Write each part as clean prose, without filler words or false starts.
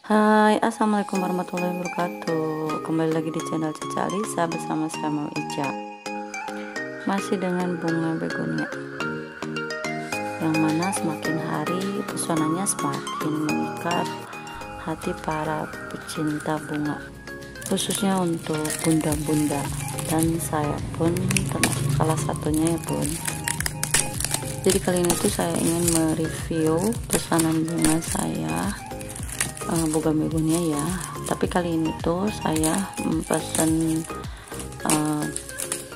Hai, assalamualaikum warahmatullahi wabarakatuh. Kembali lagi di channel Caca Alisa bersama saya Mau Ica. Masih dengan bunga begonia, yang mana semakin hari pesonanya semakin memikat hati para pecinta bunga, khususnya untuk bunda-bunda, dan saya pun termasuk salah satunya ya bun. Jadi kali ini tuh saya ingin mereview pesanan bunga saya, bunga begonia ya. Tapi kali ini tuh saya pesan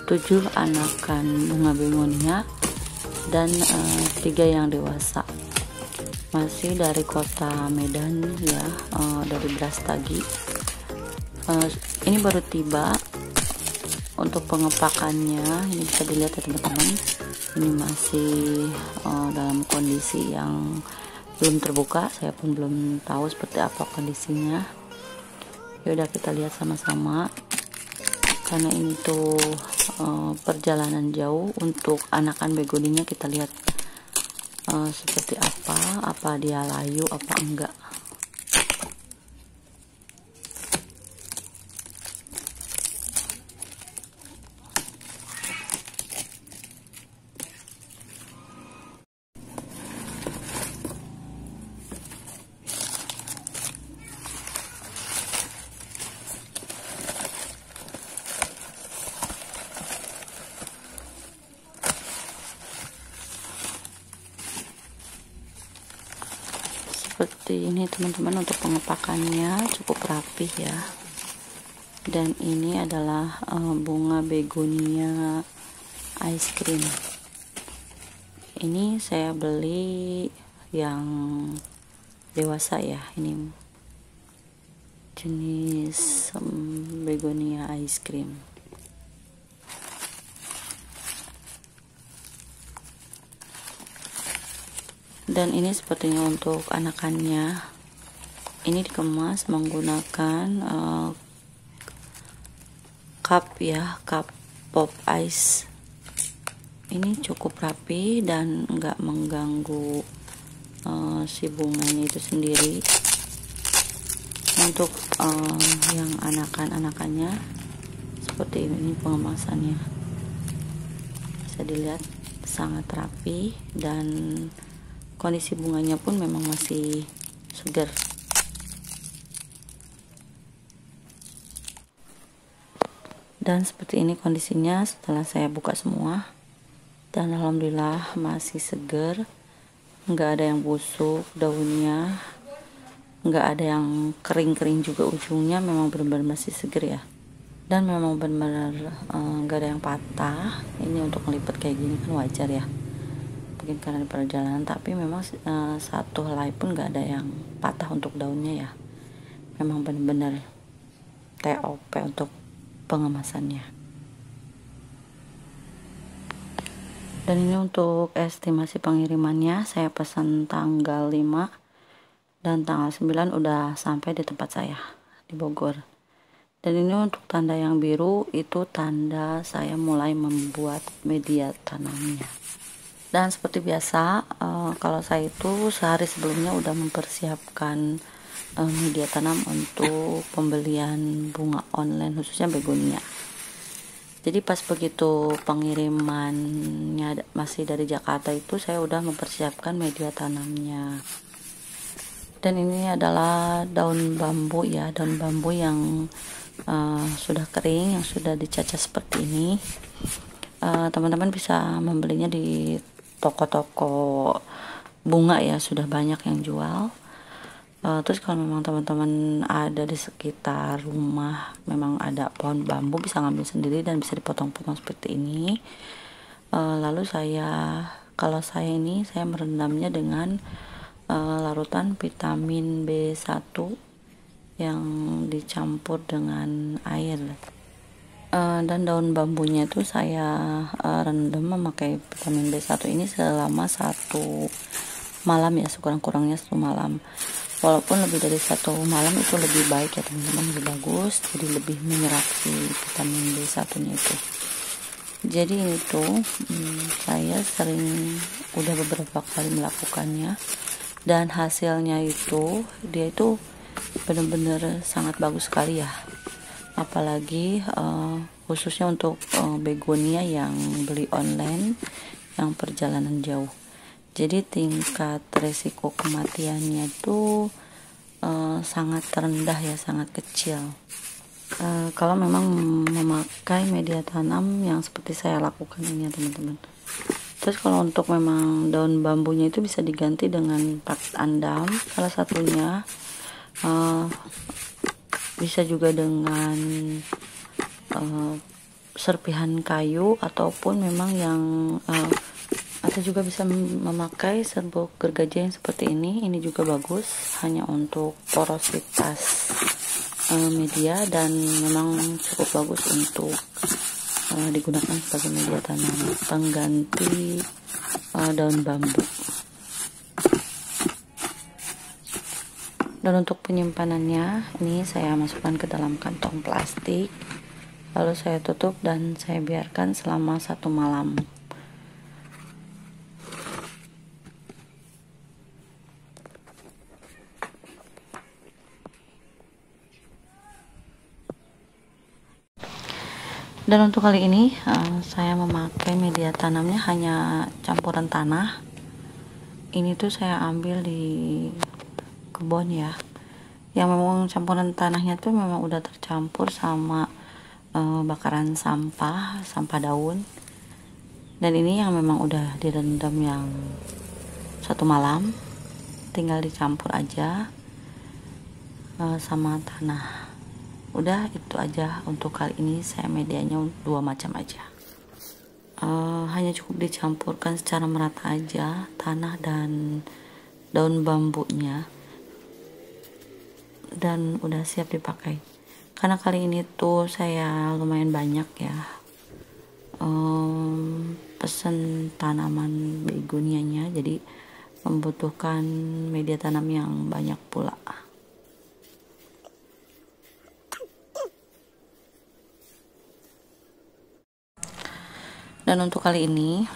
7 anakan bunga begonia dan 3 yang dewasa, masih dari kota Medan ya, dari Brastagi. Ini baru tiba. Untuk pengepakannya ini bisa dilihat ya teman-teman, ini masih dalam kondisi yang belum terbuka. Saya pun belum tahu seperti apa kondisinya. Ya udah, kita lihat sama-sama, karena ini tuh perjalanan jauh. Untuk anakan begoninya kita lihat seperti apa dia layu apa enggak. Seperti ini teman-teman, untuk pengepakannya cukup rapih ya. Dan ini adalah bunga begonia ice cream. Ini saya beli yang dewasa ya, ini jenis begonia ice cream. Dan ini sepertinya untuk anakannya, ini dikemas menggunakan cup ya, cup pop ice. Ini cukup rapi dan enggak mengganggu si bunganya itu sendiri. Untuk yang anakannya seperti ini pengemasannya, bisa dilihat sangat rapi, dan kondisi bunganya pun memang masih segar. Dan seperti ini kondisinya setelah saya buka semua, dan alhamdulillah masih segar, nggak ada yang busuk daunnya, nggak ada yang kering-kering juga ujungnya, memang benar-benar masih segar ya. Dan memang benar-benar nggak ada yang patah. Ini untuk melipet kayak gini kan wajar ya, mungkin karena di perjalanan, tapi memang satu helai pun nggak ada yang patah untuk daunnya ya. Memang benar-benar TOP untuk pengemasannya. Dan ini untuk estimasi pengirimannya, saya pesan tanggal 5 dan tanggal 9 udah sampai di tempat saya di Bogor. Dan ini untuk tanda yang biru, itu tanda saya mulai membuat media tanamnya. Dan seperti biasa, kalau saya itu sehari sebelumnya udah mempersiapkan media tanam untuk pembelian bunga online, khususnya begonia. Jadi pas begitu pengirimannya masih dari Jakarta itu, saya udah mempersiapkan media tanamnya. Dan ini adalah daun bambu ya, daun bambu yang sudah kering, yang sudah dicacah seperti ini. Teman-teman bisa membelinya di toko-toko bunga ya, sudah banyak yang jual. Terus kalau memang teman-teman ada di sekitar rumah memang ada pohon bambu, bisa ngambil sendiri dan bisa dipotong-potong seperti ini. Lalu kalau saya merendamnya dengan larutan vitamin B1 yang dicampur dengan air. Dan daun bambunya itu saya rendam memakai vitamin B1 ini selama 1 malam ya, sekurang-kurangnya 1 malam. Walaupun lebih dari 1 malam itu lebih baik ya teman-teman, lebih bagus, jadi lebih menyerap si vitamin B1 nya itu. Jadi ini tuh saya udah beberapa kali melakukannya, dan hasilnya itu dia itu bener-bener sangat bagus sekali ya, apalagi khususnya untuk begonia yang beli online yang perjalanan jauh. Jadi tingkat resiko kematiannya itu sangat rendah ya, sangat kecil. Kalau memang memakai media tanam yang seperti saya lakukan ini ya teman-teman. Terus kalau untuk memang daun bambunya itu bisa diganti dengan paket andam, salah satunya bisa juga dengan serpihan kayu, ataupun memang yang atau juga bisa memakai serbuk gergaji yang seperti ini juga bagus, hanya untuk porositas media, dan memang cukup bagus untuk digunakan sebagai media tanam pengganti daun bambu. Dan untuk penyimpanannya, ini saya masukkan ke dalam kantong plastik, lalu saya tutup dan saya biarkan selama 1 malam. Dan untuk kali ini saya memakai media tanamnya hanya campuran tanah. Ini tuh saya ambil di kebun ya, yang memang campuran tanahnya tuh memang udah tercampur sama bakaran sampah daun. Dan ini yang memang udah direndam yang 1 malam, tinggal dicampur aja sama tanah. Udah itu aja untuk kali ini. Saya medianya 2 macam aja, hanya cukup dicampurkan secara merata aja tanah dan daun bambunya, dan udah siap dipakai. Karena kali ini tuh saya lumayan banyak ya pesen tanaman begonianya, jadi membutuhkan media tanam yang banyak pula. Dan untuk kali ini,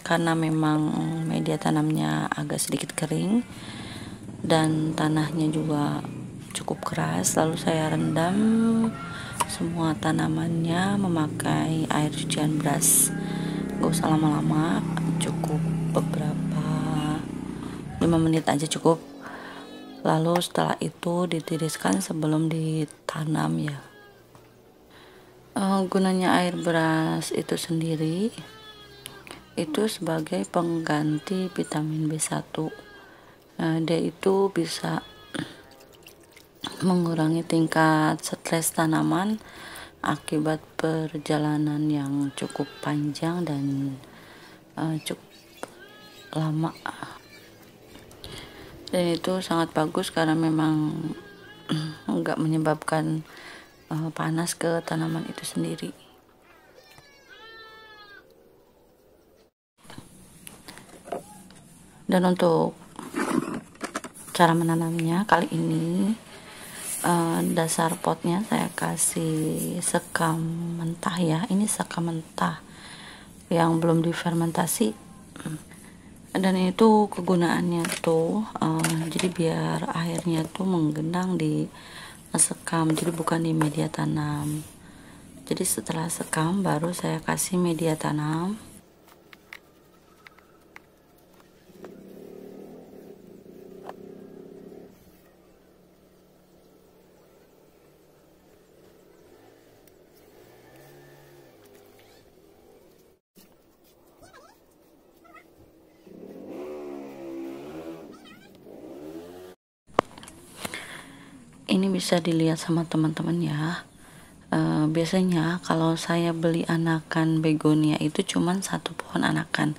karena memang media tanamnya agak sedikit kering dan tanahnya juga cukup keras, lalu saya rendam semua tanamannya memakai air cucian beras. Gak usah lama-lama, cukup beberapa 5 menit aja cukup. Lalu setelah itu ditiriskan sebelum ditanam ya. Gunanya air beras itu sendiri itu sebagai pengganti vitamin B1. Dia itu bisa mengurangi tingkat stres tanaman akibat perjalanan yang cukup panjang dan cukup lama. Dan itu sangat bagus karena memang enggak menyebabkan panas ke tanaman itu sendiri. Dan untuk cara menanamnya, kali ini dasar potnya saya kasih sekam mentah ya. Ini sekam mentah yang belum difermentasi, dan itu kegunaannya tuh jadi biar airnya tuh menggenang di sekam, jadi bukan di media tanam. Jadi setelah sekam baru saya kasih media tanam. Ini bisa dilihat sama teman-teman ya. Biasanya kalau saya beli anakan begonia itu cuman 1 pohon anakan,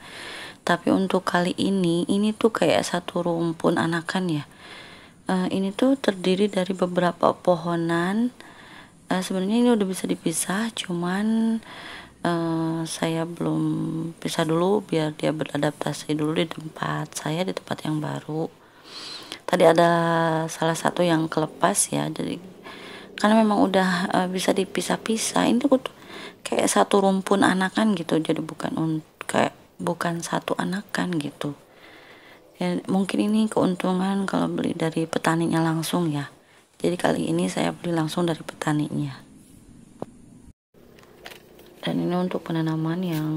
tapi untuk kali ini tuh kayak 1 rumpun anakan ya. Ini tuh terdiri dari beberapa pohonan. Sebenarnya ini udah bisa dipisah, cuman saya belum pisah dulu biar dia beradaptasi dulu di tempat saya, di tempat yang baru. Tadi ada salah satu yang kelepas ya, jadi karena memang udah bisa dipisah-pisah. Ini tuh kayak 1 rumpun anakan gitu, jadi bukan 1 anakan gitu ya. Mungkin ini keuntungan kalau beli dari petaninya langsung ya, Jadi kali ini saya beli langsung dari petaninya. Dan ini untuk penanaman yang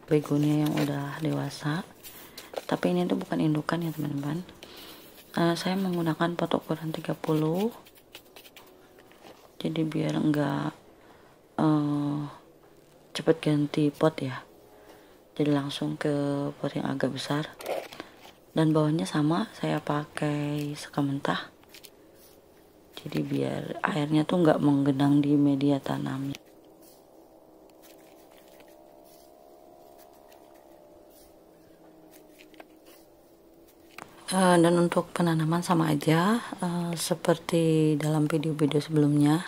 begonia yang udah dewasa, tapi ini tuh bukan indukan ya teman-teman. Saya menggunakan pot ukuran 30, jadi biar enggak cepet ganti pot ya, jadi langsung ke pot yang agak besar. Dan bawahnya sama, saya pakai sekam mentah, jadi biar airnya tuh nggak menggenang di media tanamnya. Dan untuk penanaman sama aja seperti dalam video-video sebelumnya,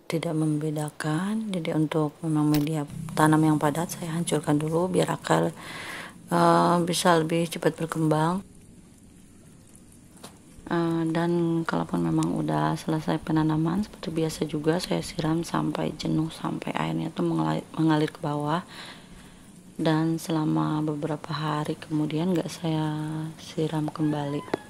tidak membedakan. Jadi untuk memang media tanam yang padat saya hancurkan dulu biar akar bisa lebih cepat berkembang. Dan kalaupun memang udah selesai penanaman, seperti biasa juga saya siram sampai jenuh, sampai airnya tuh mengalir ke bawah. Dan selama beberapa hari kemudian nggak saya siram kembali.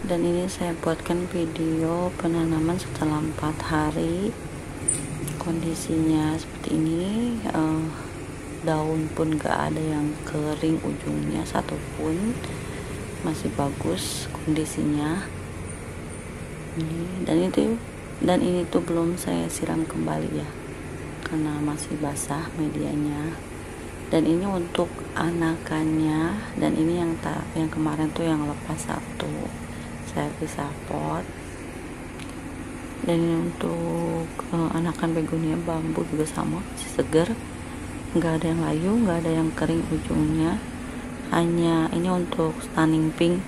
Dan ini saya buatkan video penanaman setelah 4 hari. Kondisinya seperti ini, daun pun gak ada yang kering ujungnya satupun, masih bagus kondisinya. Dan ini tuh belum saya siram kembali ya, karena masih basah medianya. Dan ini untuk anakannya, dan ini yang kemarin tuh yang lepas satu, saya pisah pot. Dan ini untuk anakan begonia bambu juga sama, masih segar, nggak ada yang layu, nggak ada yang kering ujungnya. Hanya ini untuk stunning pink,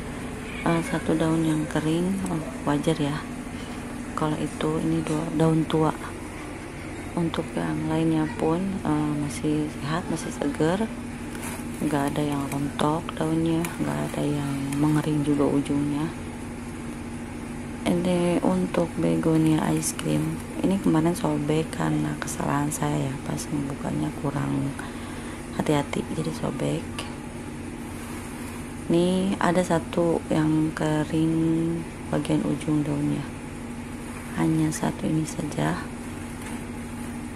satu daun yang kering, wajar ya kalau itu ini daun tua. Untuk yang lainnya pun masih sehat, masih segar, nggak ada yang rontok daunnya, nggak ada yang mengering juga ujungnya. Ini untuk begonia ice cream, ini kemarin sobek karena kesalahan saya ya, pas membukanya kurang hati-hati jadi sobek. Ini ada satu yang kering bagian ujung daunnya, hanya satu ini saja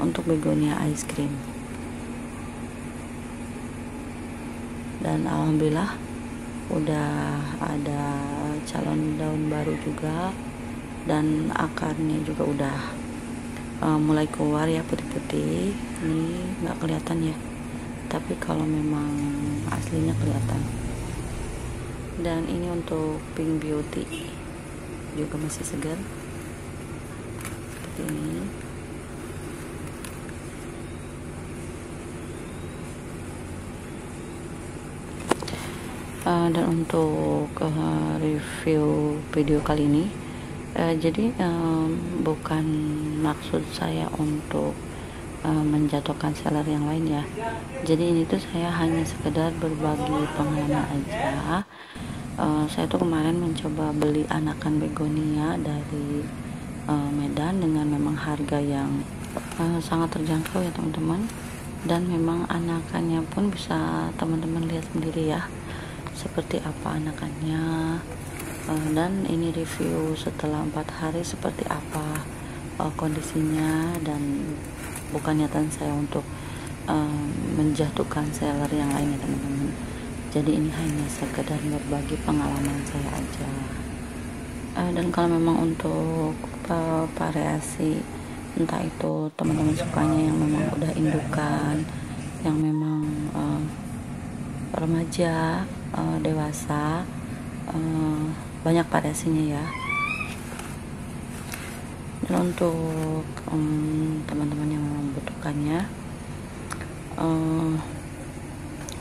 untuk begonia ice cream. Dan alhamdulillah udah ada calon daun baru juga, dan akarnya juga udah mulai keluar ya, putih-putih. Ini nggak kelihatan ya, tapi kalau memang aslinya kelihatan. Dan ini untuk pink beauty juga masih segar seperti ini. Dan untuk review video kali ini, jadi bukan maksud saya untuk menjatuhkan seller yang lain ya. Jadi ini tuh saya hanya sekedar berbagi pengalaman aja. Saya tuh kemarin mencoba beli anakan begonia dari Medan dengan memang harga yang sangat terjangkau ya teman-teman. Dan memang anakannya pun bisa teman-teman lihat sendiri ya, seperti apa anakannya. Dan ini review setelah 4 hari seperti apa kondisinya, dan bukan niatan saya untuk menjatuhkan seller yang lainnya teman-teman. Jadi ini hanya sekedar berbagi pengalaman saya aja. Dan kalau memang untuk variasi, entah itu teman-teman sukanya yang memang udah indukan, yang memang remaja, dewasa, banyak variasinya ya. Dan untuk teman-teman yang membutuhkannya,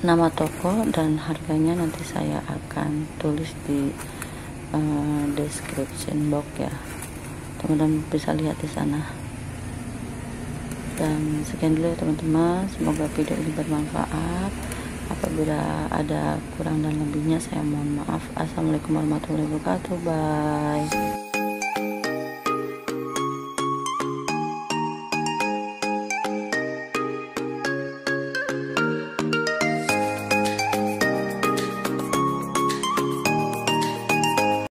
nama toko dan harganya nanti saya akan tulis di description box ya, teman-teman bisa lihat di sana. Dan sekian dulu ya teman-teman, semoga video ini bermanfaat. Apabila ada kurang dan lebihnya saya mohon maaf. Assalamualaikum warahmatullahi wabarakatuh. Bye.